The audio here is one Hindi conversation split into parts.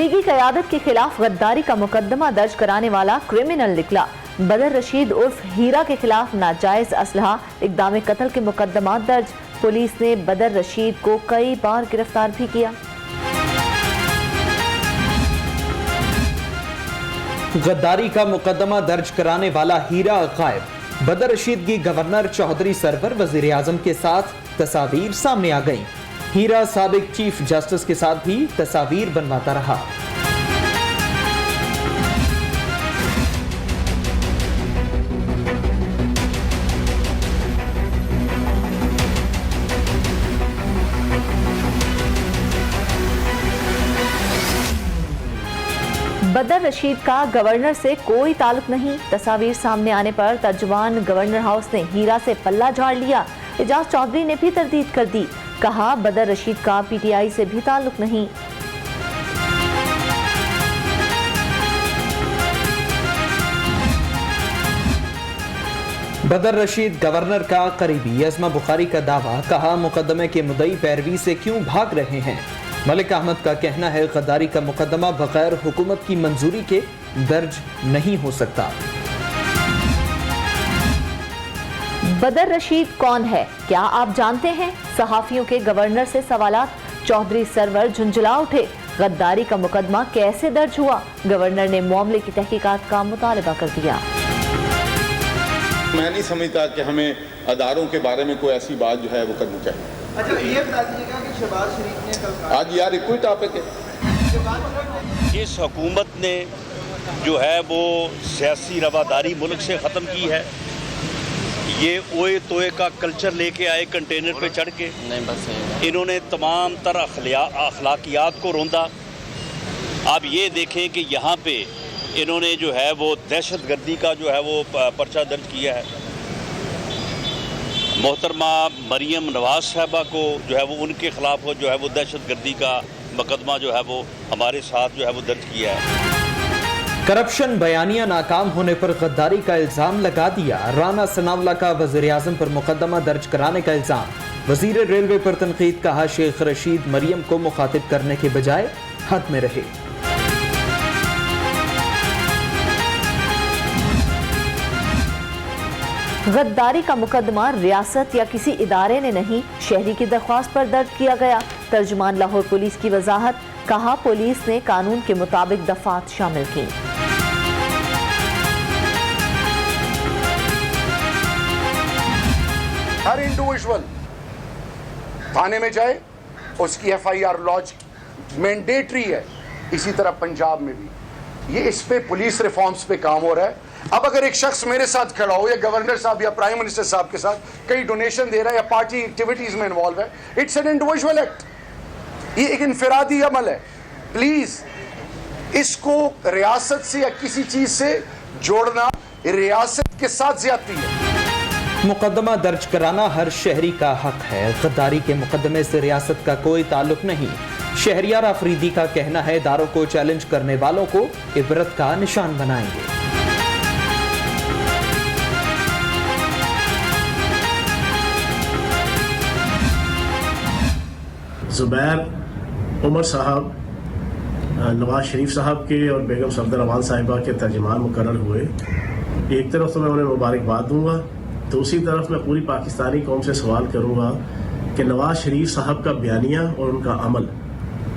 लीगी क़यादत के खिलाफ गद्दारी का मुकदमा दर्ज कराने वाला क्रिमिनल निकला। बदर रशीद उर्फ हीरा के खिलाफ नाजायज असलहा इक़दाम कत्ल के मुकदमा दर्ज। पुलिस ने बदर रशीद को कई बार गिरफ्तार भी किया। गद्दारी का मुकदमा दर्ज कराने वाला हीरा गायब। बदर रशीद की गवर्नर चौधरी सरवर वजीर आजम के साथ तस्वीर सामने आ गई। हीरा साबिक चीफ जस्टिस के साथ भी तस्वीर बनवाता रहा। बदर रशीद का गवर्नर से कोई ताल्लुक नहीं। तस्वीर सामने आने पर तर्जुमान गवर्नर हाउस ने हीरा से पल्ला झाड़ लिया। एजाज चौधरी ने भी तरदीद कर दी। कहा बदर रशीद का पीटीआई से भी ताल्लुक नहीं। बदर रशीद गवर्नर का करीबी। अज़मा बुखारी का दावा। कहा मुकदमे के मुद्दई पैरवी से क्यों भाग रहे हैं। मलिक अहमद का कहना है गद्दारी का मुकदमा बगैर हुकूमत की मंजूरी के दर्ज नहीं हो सकता। बदर रशीद कौन है, क्या आप जानते हैं? सहाफियों के गवर्नर से सवालात। चौधरी सरवर झुंझला उठे। गद्दारी का मुकदमा कैसे दर्ज हुआ? गवर्नर ने मामले की तहकीकात का मुतालबा कर दिया। मैं नहीं समझता कि हमें अदारों के बारे में कोई ऐसी बात जो है वो करनी चाहिए। अच्छा, ये बता दीजिएगा कि शहबाज शरीफ ने कल आज यार एक कोई टॉपिक है। इस हुकूमत ने जो है वो सियासी रवादारी मुल्क से ख़त्म की है। ये ओए तोए का कल्चर लेके आए कंटेनर पे चढ़ के। नहीं बस इन्होंने तमाम तरह अखलाकियात को रोंदा। आप ये देखें कि यहाँ पे इन्होंने जो है वो दहशत गर्दी का जो है वो पर्चा दर्ज किया है। मोहतरमा मरियम नवाज साहबा को जो है वो उनके खिलाफ जो है वो दहशत गर्दी का मुकदमा जो है वो हमारे साथ जो है वो दर्ज किया है। करप्शन बयानिया नाकाम होने पर गद्दारी का इल्जाम लगा दिया। राना सनावला का वज़ीर आज़म पर मुकदमा दर्ज कराने का इल्जाम। वज़ीर रेलवे पर तनकीद। कहा शेख रशीद मरियम को मुखातिब करने के बजाय हद में रहे। गद्दारी का मुकदमा रियासत या किसी इदारे ने नहीं, शहरी की दरख्वास्त पर दर्ज किया गया। तर्जुमान लाहौर पुलिस की वजाहत। कहा पुलिस ने कानून के मुताबिक दफात शामिल की। हर इंडिविजुअल थाने में जाए, उसकी एफआईआर लॉन्च मैंडेटरी है। इसी तरह पंजाब में भी ये इस पे पुलिस रिफॉर्म्स पे काम हो रहा है। अब अगर एक शख्स मेरे साथ खड़ा हो या गवर्नर साहब या प्राइम मिनिस्टर साहब के साथ कहीं डोनेशन दे रहा है या पार्टी एक्टिविटीज में इन्वॉल्व है, इट्स एन इंडिविजुअल एक्ट। ये एक इनफरादी अमल है। प्लीज इसको रियासत से या किसी चीज से जोड़ना रियासत के साथ ज्यादती है। मुकदमा दर्ज कराना हर शहरी का हक है। गद्दारी के मुकदमे से रियासत का कोई ताल्लुक नहीं। शहरियार आफरीदी का कहना है इदारों को चैलेंज करने वालों को इबरत का निशान बनाएंगे। ज़ुबैर उमर साहब नवाज शरीफ साहब के और बेगम सफदर अमान साहिबा के तर्जमान मुकर्रर हुए। एक तरफ तो मैं उन्हें मुबारकबाद दूंगा, दूसरी तरफ मैं पूरी पाकिस्तानी कौम से सवाल करूंगा कि नवाज शरीफ साहब का बयानिया और उनका अमल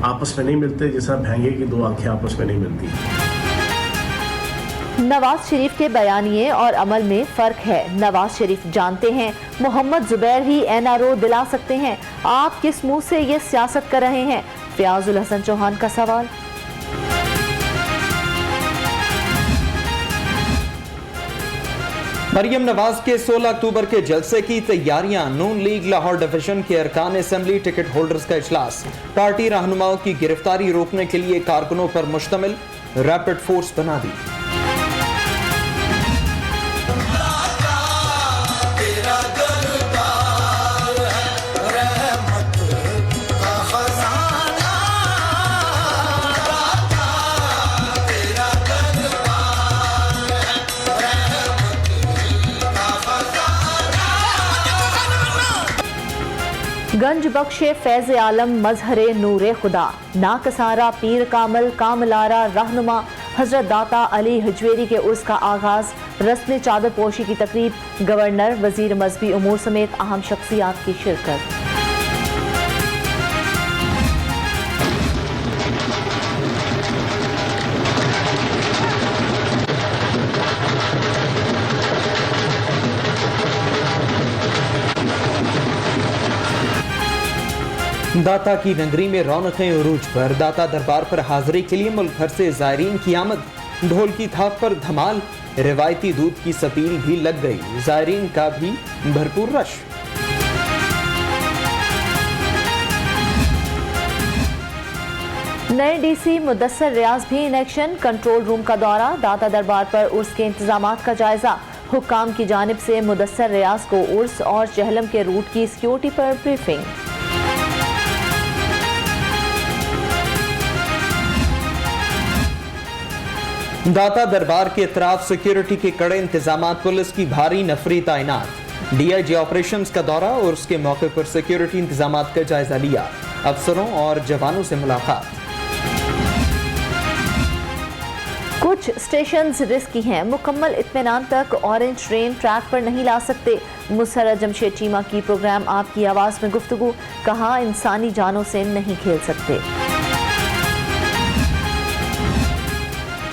आपस में नहीं मिलते, जैसा भैंगे की दो आंखें आपस में नहीं मिलती। नवाज शरीफ के बयानिए और अमल में फर्क है। नवाज शरीफ जानते हैं मोहम्मद जुबैर ही एनआरओ दिला सकते हैं। आप किस मुंह से ये सियासत कर रहे हैं? फयाजुल हसन चौहान का सवाल। मरियम नवाज के 16 अक्टूबर के जलसे की तैयारियां। नून लीग लाहौर डिवीजन के अरकान असेंबली टिकट होल्डर्स का इजलास। पार्टी रहनुमाओं की गिरफ्तारी रोकने के लिए कारकुनों पर मुश्तमिल रैपिड फोर्स बना दी। गंज बख्शे फैज आलम मजहरे नूरे खुदा नाकसारा पीर कामल कामलारा रहनुमा हजरत दाता अली हजवेरी के उर्स का आगाज, रस्मी चादर पोशी की तकरीब, गवर्नर वजीर मजहबी उमूर समेत अहम शख्सियात की शिरकत। दाता की नगरी में रौनकें उरूज पर, दाता दरबार पर हाजिरी के लिए मुल्क भर से ज़ायरीन की आमद, ढोल की थाप पर धमाल, रिवायती दूध की सपील भी लग गई, ज़ायरीन का भी भरपूर रश। नए डीसी मुदस्सर रियाज भी इन एक्शन, कंट्रोल रूम का दौरा, दाता दरबार पर उर्स के इंतजामात का जायजा, हुक्काम की जानिब से मुदस्सर रियाज को उर्स और चहलम के रूट की सिक्योरिटी पर ब्रीफिंग। दाता दरबार के इतराफ सिक्योरिटी के कड़े इंतजामात, पुलिस की भारी नफरी तैनात, डीआईजी ऑपरेशंस का दौरा और उसके मौके पर सिक्योरिटी इंतजामात का जायजा लिया, अफसरों और जवानों से मुलाकात। कुछ स्टेशंस रिस्की हैं, मुकम्मल इत्मीनान तक ऑरेंज ट्रेन ट्रैक पर नहीं ला सकते, मुसर्रत जमशेद चीमा की प्रोग्राम आपकी आवाज में गुफ्तगू, कहा इंसानी जानों से नहीं खेल सकते।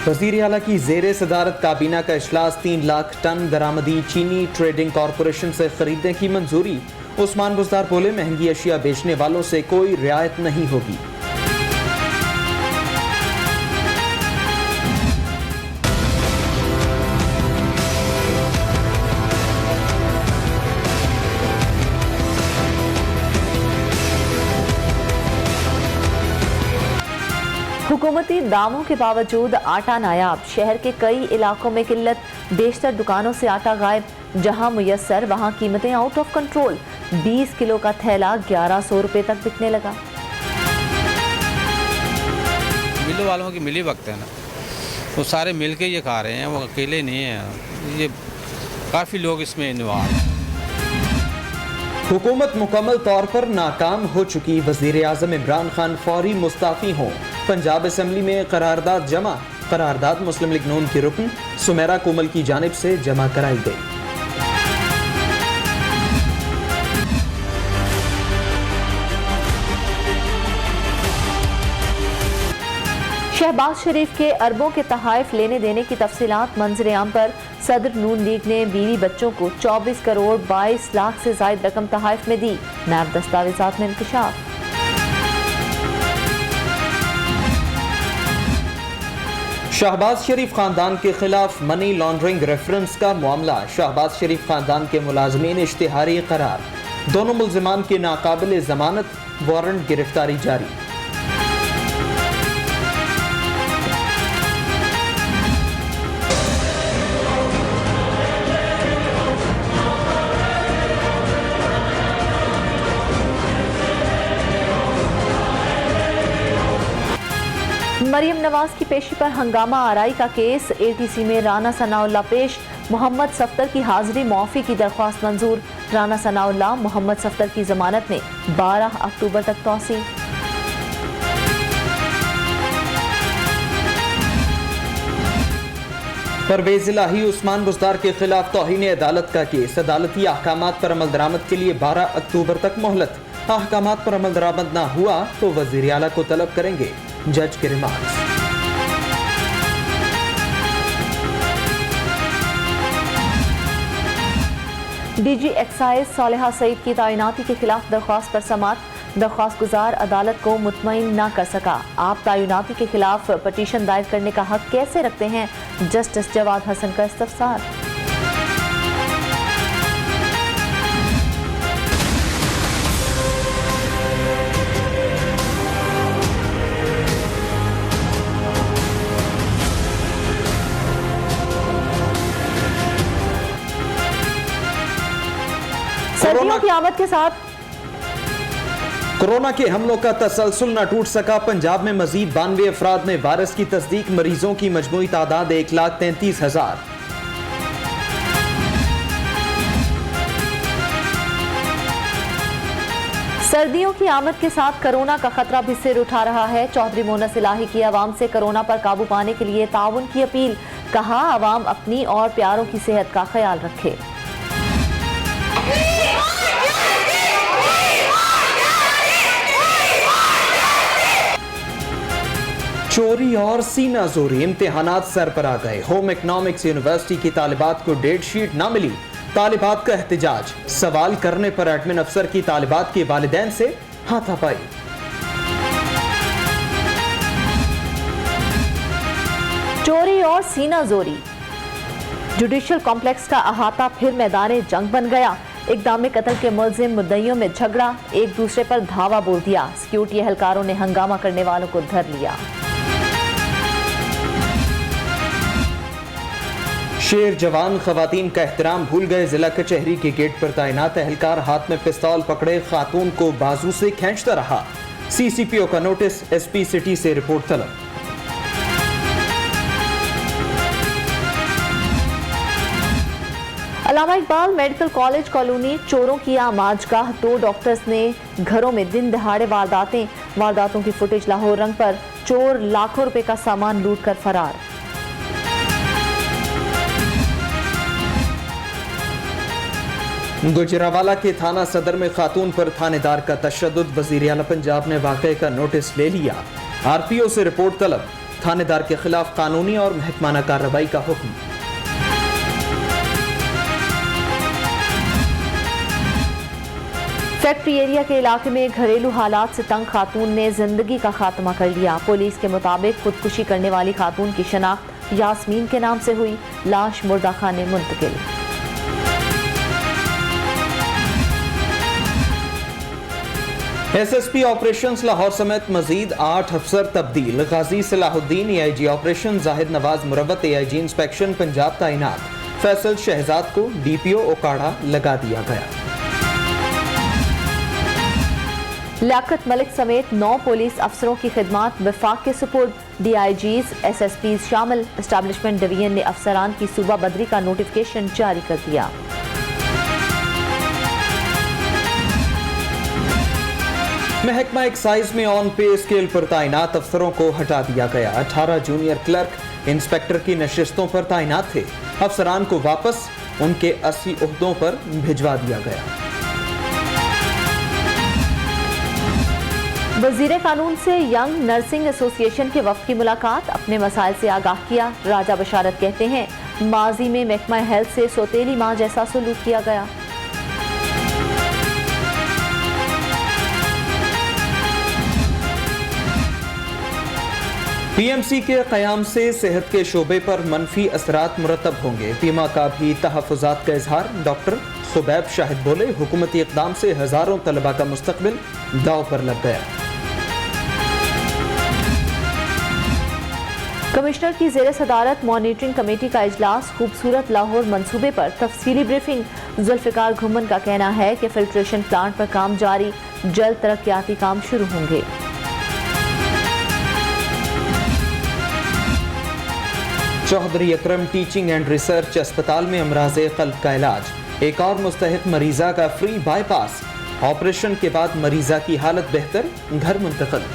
वज़ीर आला की ज़ेरे सदारत काबीना का इजलास, 3 लाख टन दरामदी चीनी ट्रेडिंग कॉरपोरेशन से खरीदने की मंजूरी। उस्मान बुज़दार बोले, महंगी अशिया बेचने वालों से कोई रियायत नहीं होगी। हुकूमती दामों के बावजूद आटा नायाब, शहर के कई इलाकों में किल्लत, बेशतर दुकानों से आटा गायब, जहां मुयस्सर वहां कीमतें आउट ऑफ कंट्रोल, 20 किलो का थैला 1100 रुपए तक बिकने लगा। मिलों वालों की मिली वक्त है ना, वो सारे मिल के ये खा रहे हैं, वो अकेले नहीं हैं, ये काफ़ी लोग इसमें इन्वॉल्व हैं। हुकूमत मुकम्मल तौर पर नाकाम हो चुकी, वज़ीर आज़म इमरान खान फौरी मुस्ताफ़ी हों। पंजाब असम्बली में करारदाद जमा, करारदाद मुस्लिम लीग नून की रुकन सुमेरा कोमल की जानिब से जमा कराई गई। शहबाज शरीफ के अरबों के तहाइफ लेने देने की तफसीलात, मंजर आम पर सदर नून लीग ने बीवी बच्चों को 24 करोड़ 22 लाख से जायद रकम तहाइफ में दी, नैब दस्तावेजात में इंकशाफ। शहबाज शरीफ खानदान के खिलाफ मनी लॉन्ड्रिंग रेफरेंस का मामला, शहबाज शरीफ खानदान के मुलाजमीन इश्तिहारी करार, दोनों मुल्जिमान के नाकाबिल जमानत, वारंट गिरफ्तारी जारी। मरियम नवाज की पेशी पर हंगामा आराई का केस, एटीसी में राना सनाउल्लाह पेश, मोहम्मद सफ्तर की हाजिरी मुआफी की दरख्वास्त मंजूर, राना सनाउल्लाह मोहम्मद सफ्तर की जमानत में 12 अक्टूबर तक तौसी। परवेज इलाही उस्मान बुज़दार के खिलाफ तौहीन अदालत का केस, अदालती अहकामात पर अमल दरामद के लिए 12 अक्टूबर तक मोहलत, अहकामात पर अमल दरामद न हुआ तो वज़ीर आला को तलब करेंगे, जज के remarks. DG excise Saleha Saeed की तैनाती के खिलाफ दरख्वास्त पर समात, दरख्वास्त गुजार अदालत को मुतमईन न कर सका, आप तैनाती के खिलाफ पटिशन दायर करने का हक कैसे रखते हैं, जस्टिस जवाद हसन का इस्तफसार। सर्दियों की आमद के साथ कोरोना के हमलों का तसलसल न टूट सका, पंजाब में मजीद 92 अफराद में वायरस की तस्दीक, मरीजों की मजमूई तादाद 1,33,000। सर्दियों की आमद के साथ कोरोना का खतरा भी सिर उठा रहा है। चौधरी मोनस इलाही की आवाम से कोरोना पर काबू पाने के लिए ताउन की अपील। कहा, आवाम अपनी और प्यारों की सेहत का ख्याल रखे। चोरी और सीना जोरी, इम्तिहानात सर पर आ गए। होम इकोनॉमिक्स यूनिवर्सिटी की तालिबात को डेट शीट ना मिली, तालिबात का एहतजाज। सवाल करने पर एडमिन अफसर की तालिबात के वालिदैन से हाथापाई। चोरी और सीना जोरी, जुडिशल कॉम्प्लेक्स का अहाता फिर मैदान जंग बन गया। इक़दाम कत्ल के मुलजिम मुद्दइयों में झगड़ा, एक दूसरे पर धावा बोल दिया। सिक्योरिटी एहलकारों ने हंगामा करने वालों को धर लिया। शेर जवान खवातीन का एहतराम भूल गए। जिला कचहरी के गेट पर तैनात एहलकार हाथ में पिस्तौल पकड़े खातून को बाजू से खींचता रहा। सीसीपीओ का नोटिस, एसपी सिटी से रिपोर्ट तलब। अल्लामा इकबाल मेडिकल कॉलेज कॉलोनी चोरों की आमाजगाह। 2 डॉक्टर्स ने घरों में दिन दहाड़े वारदातों की फुटेज लाहौर रंग पर। चोर लाखों रुपए का सामान लूट कर फरार। गुजरावाला के थाना सदर में खातून पर थानेदार का तशद्दुद। वजीर आला पंजाब ने वाकये का नोटिस ले लिया। आरपीओ से रिपोर्ट तलब। थानेदार के खिलाफ कानूनी और महकमाना कार्रवाई का हुक्म। फैक्ट्री एरिया के इलाके में घरेलू हालात से तंग खातून ने जिंदगी का खात्मा कर लिया। पुलिस के मुताबिक खुदकुशी करने वाली खातून की शनाख्त यास्मीन के नाम से हुई। लाश मुर्दा खाने मुंतकिल। एसएसपी ऑपरेशंस लाहौर समेत मजीद 8 अफसर तब्दील। Ghazi Salahuddin AIG operation, Zahid Nawaz Marwat AIG inspection Punjab तैनात। फैसल शहजाद को डीपीओ ओकाड़ा लगा दिया गया। लियाकत मलिक समेत 9 पुलिस अफसरों की खिदमात वफाक के सुपुर्द। डीआईजीज, एसएसपी शामिल। एस्टैब्लिशमेंट डिवीजन ने अफसरान की सूबा बदरी का नोटिफिकेशन जारी कर दिया। महकमा एक्साइज में ऑन पे स्केल पर तैनात अफसरों को हटा दिया गया। 18 जूनियर क्लर्क इंस्पेक्टर की नशिस्तों पर तैनात थे। अफसरान को वापस उनके 80 ओहदों पर भिजवा दिया गया। वजीर कानून से यंग नर्सिंग एसोसिएशन के वफ्द की मुलाकात। अपने मसाइल से आगाह किया। राजा बशारत कहते हैं, माजी में महकमा हेल्थ से सौतेली मां जैसा सलूक किया गया। पीएमसी के क़याम से सेहत के शोबे पर मनफी असरात मुरतब होंगे। पीमा का भी तहफ़्फ़ुज़ात का इजहार। डॉक्टर खुबैब शाहिद बोले, हुकूमती इक़दाम से हज़ारों तलबा का मुस्तक़बिल दाव पर लग गया। कमिश्नर की ज़ेर सदारत मॉनिटरिंग कमेटी का इजलास। खूबसूरत लाहौर मंसूबे पर तफसीली ब्रीफिंग। जुल्फ़िकार घुम्मन का कहना है कि फिल्ट्रेशन प्लांट पर काम जारी, जल्द तरक्याती काम शुरू होंगे। चौधरी अकरम टीचिंग एंड रिसर्च अस्पताल में अमराज़े क़ल्ब का इलाज। एक और मुस्तहिक मरीजा का फ्री बाईपास। ऑपरेशन के बाद मरीजा की हालत बेहतर, घर मुंतकिल।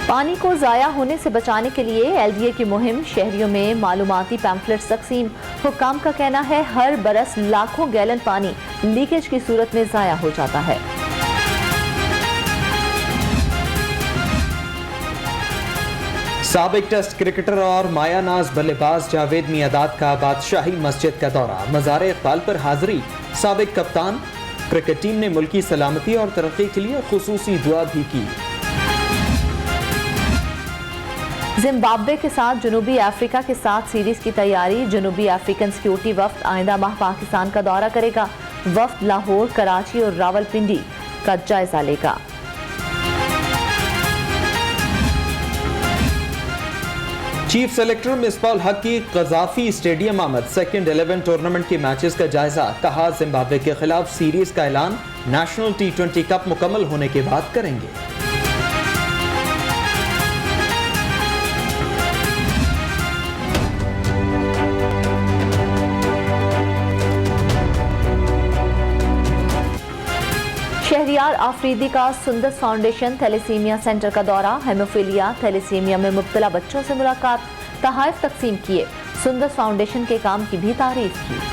पानी को ज़ाया होने से बचाने के लिए एलडीए की मुहिम। शहरियों में मालूमाती पैम्फलेट्स तकसीम। हुक्काम का कहना है, हर बरस लाखों गैलन पानी लीकेज की सूरत में ज़ाया हो जाता है। साबिक टेस्ट क्रिकेटर और मायानाज बल्लेबाज जावेद मियादाद का बादशाही मस्जिद का दौरा। मज़ार इक़बाल पर हाजिरी। साबिक कप्तान क्रिकेट टीम ने मुल्की सलामती और तरक्की के लिए खुसूसी दुआ भी की। जिम्बाब्वे के साथ जनूबी अफ्रीका के साथ सीरीज की तैयारी। जनूबी अफ्रीकन सिक्योरिटी वफ्द आइंदा माह पाकिस्तान का दौरा करेगा। वफ्द लाहौर, कराची और रावलपिंडी का जायजा लेगा। चीफ सेलेक्टर मिसबाहुल हक की कज़ाफी स्टेडियम आमद। सेकंड 11 टूर्नामेंट के मैचेस का जायजा। कहा, जिम्बाब्वे के खिलाफ सीरीज का ऐलान नेशनल T20 कप मुकम्मल होने के बाद करेंगे। इख्तियार आफरीदी का सुंदस फाउंडेशन थैलेसीमिया सेंटर का दौरा, हेमोफीलिया थैलेसीमिया में मुब्तला बच्चों से मुलाकात, तोहफे तकसीम किए, सुंदस फाउंडेशन के काम की भी तारीफ की।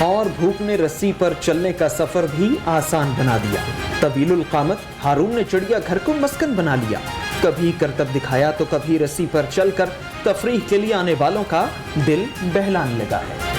और भूख ने रस्सी पर चलने का सफर भी आसान बना दिया। तवीलुल कामत हारून ने चिड़िया घर को मस्कन बना लिया। कभी करतब दिखाया तो कभी रस्सी पर चलकर तफरीह के लिए आने वालों का दिल बहलाने लगा है।